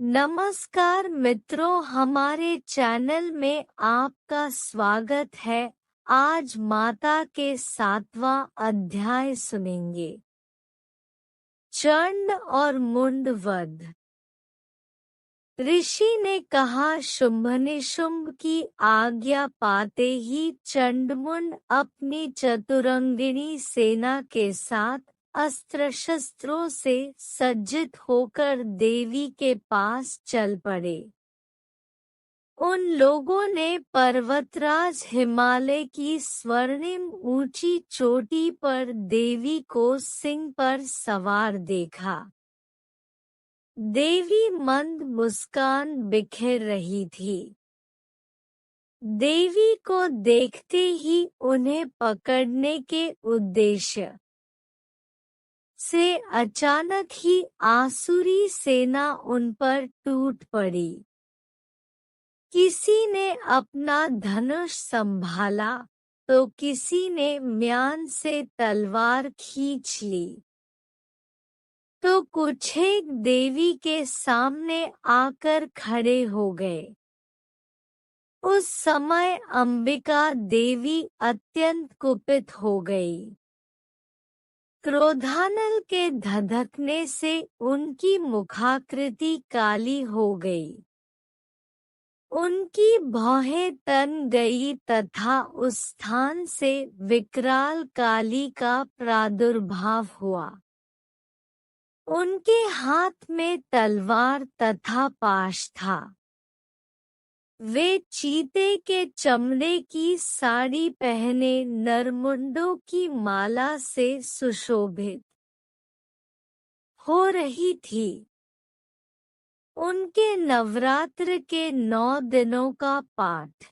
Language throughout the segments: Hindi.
नमस्कार मित्रों, हमारे चैनल में आपका स्वागत है। आज माता के 7वां अध्याय सुनेंगे। चंड और मुंड वध। ऋषि ने कहा, शुंभनिशुंभ की आज्ञा पाते ही चंडमुंड अपनी चतुरंगिणी सेना के साथ अस्त्र शस्त्रों से सज्जित होकर देवी के पास चल पड़े। उन लोगों ने पर्वतराज हिमालय की स्वर्णिम ऊंची चोटी पर देवी को सिंह पर सवार देखा। देवी मंद मुस्कान बिखेर रही थी। देवी को देखते ही उन्हें पकड़ने के उद्देश्य से अचानक ही आसुरी सेना उन पर टूट पड़ी। किसी ने अपना धनुष संभाला तो किसी ने म्यान से तलवार खींच ली, तो कुछ एक देवी के सामने आकर खड़े हो गए। उस समय अंबिका देवी अत्यंत कुपित हो गई। क्रोधानल के धधकने से उनकी मुखाकृति काली हो गई। उनकी भौहें तन गई तथा उस स्थान से विकराल काली का प्रादुर्भाव हुआ। उनके हाथ में तलवार तथा पाश था। वे चीते के चमड़े की साड़ी पहने नरमुंडों की माला से सुशोभित हो रही थी। उनके नवरात्र के 9 दिनों का पाठ।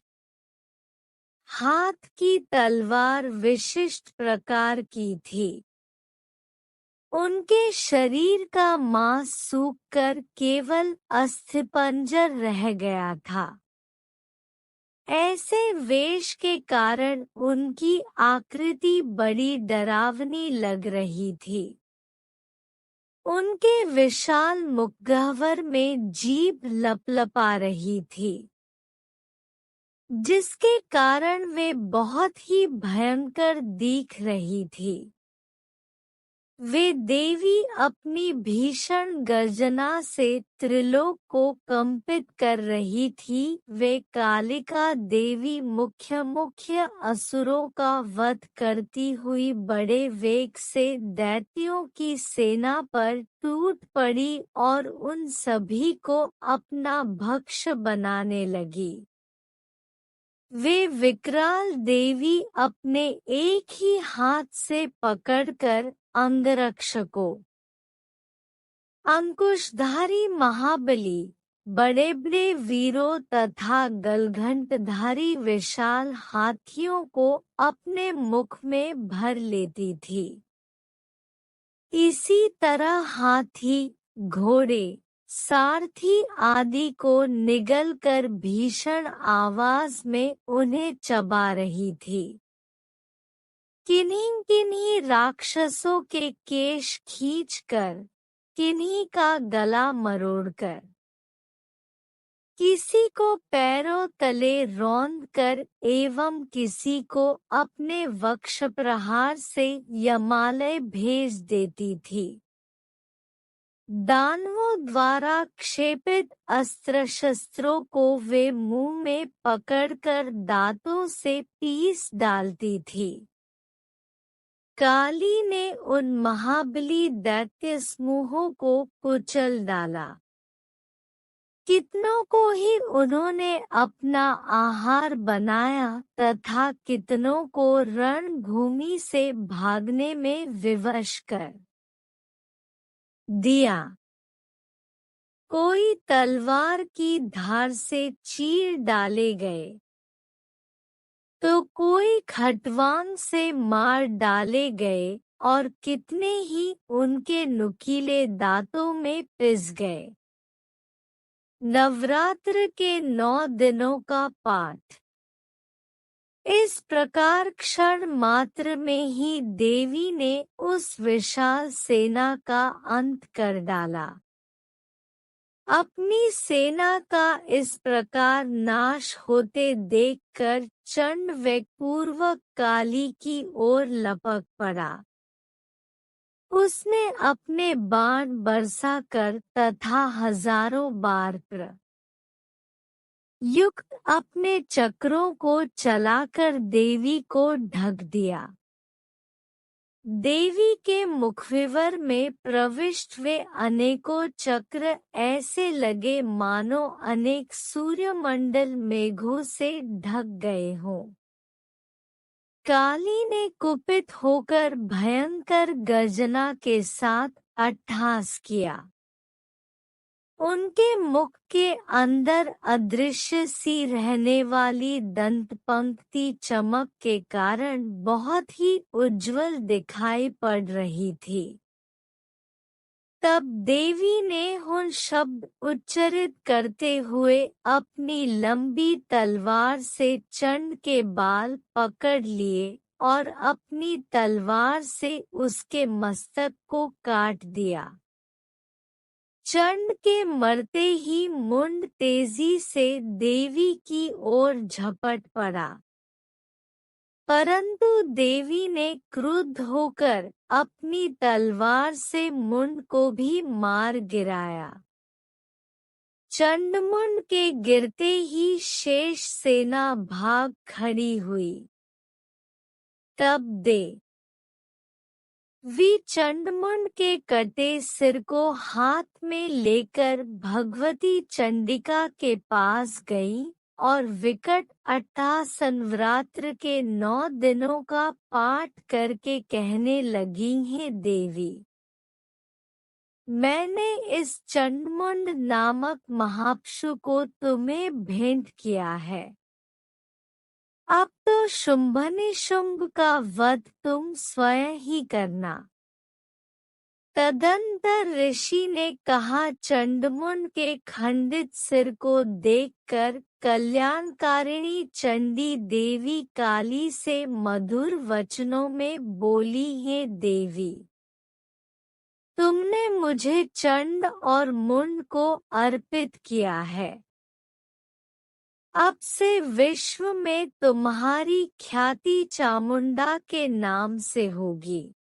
हाथ की तलवार विशिष्ट प्रकार की थी। उनके शरीर का मांस सूखकर केवल अस्थिपंजर रह गया था। ऐसे वेश के कारण उनकी आकृति बड़ी डरावनी लग रही थी। उनके विशाल मुखगह्वर में जीभ लपलपा रही थी, जिसके कारण वे बहुत ही भयंकर दिख रही थी। वे देवी अपनी भीषण गर्जना से त्रिलोक को कंपित कर रही थी। वे कालिका देवी मुख्य असुरों का वध करती हुई बड़े वेग से दैत्यों की सेना पर टूट पड़ी और उन सभी को अपना भक्ष बनाने लगी। वे विकराल देवी अपने एक ही हाथ से पकड़कर अंगरक्षकों, अंकुशधारी महाबली, बड़े बड़े वीरों तथा गलघंटधारी विशाल हाथियों को अपने मुख में भर लेती थी। इसी तरह हाथी, घोड़े, सारथी आदि को निगलकर भीषण आवाज में उन्हें चबा रही थी। किन्हीं किन्हीं राक्षसों के केश खींचकर, किन्हीं का गला मरोड़कर, किसी को पैरों तले रौंदकर एवं किसी को अपने वक्ष प्रहार से यमालय भेज देती थी। दानवों द्वारा क्षेपित अस्त्र शस्त्रों को वे मुंह में पकड़कर दांतों से पीस डालती थी। काली ने उन महाबली दैत्य समूहों को कुचल डाला। कितनों को ही उन्होंने अपना आहार बनाया तथा कितनों को रणभूमि से भागने में विवश कर दिया। कोई तलवार की धार से चीर डाले गए, तो कोई खटवांग से मार डाले गए और कितने ही उनके नुकीले दांतों में पिस गए। नवरात्र के 9 दिनों का पाठ। इस प्रकार क्षण मात्र में ही देवी ने उस विशाल सेना का अंत कर डाला। अपनी सेना का इस प्रकार नाश होते देखकर चंड वेगपूर्वक काली की ओर लपक पड़ा। उसने अपने बाण बरसाकर तथा हजारों बार युक्त अपने चक्रों को चलाकर देवी को ढक दिया। देवी के मुखविवर में प्रविष्ट वे अनेकों चक्र ऐसे लगे मानो अनेक सूर्यमंडल मेघों से ढक गए हों। काली ने कुपित होकर भयंकर गर्जना के साथ अट्टहास किया। उनके मुख के अंदर अदृश्य सी रहने वाली दंत पंक्ति चमक के कारण बहुत ही उज्जवल दिखाई पड़ रही थी। तब देवी ने उन शब्द उच्चरित करते हुए अपनी लंबी तलवार से चंड के बाल पकड़ लिए और अपनी तलवार से उसके मस्तक को काट दिया। चंड के मरते ही मुंड तेजी से देवी की ओर झपट पड़ा, परंतु देवी ने क्रुद्ध होकर अपनी तलवार से मुंड को भी मार गिराया। चंडमुंड के गिरते ही शेष सेना भाग खड़ी हुई। तब वी चंडमुंड के कटे सिर को हाथ में लेकर भगवती चंडिका के पास गई और विकट अट्टहासन नवरात्र के 9 दिनों का पाठ करके कहने लगी हैं, देवी, मैंने इस चंडमुंड नामक महापशु को तुम्हें भेंट किया है। अब तो शुंभनिशुंभ का वध तुम स्वयं ही करना। तदंतर ऋषि ने कहा, चंडमुंड के खंडित सिर को देखकर कल्याणकारिणी चंडी देवी काली से मधुर वचनों में बोली है, देवी, तुमने मुझे चंड और मुंड को अर्पित किया है। अब से विश्व में तुम्हारी ख्याति चामुंडा के नाम से होगी।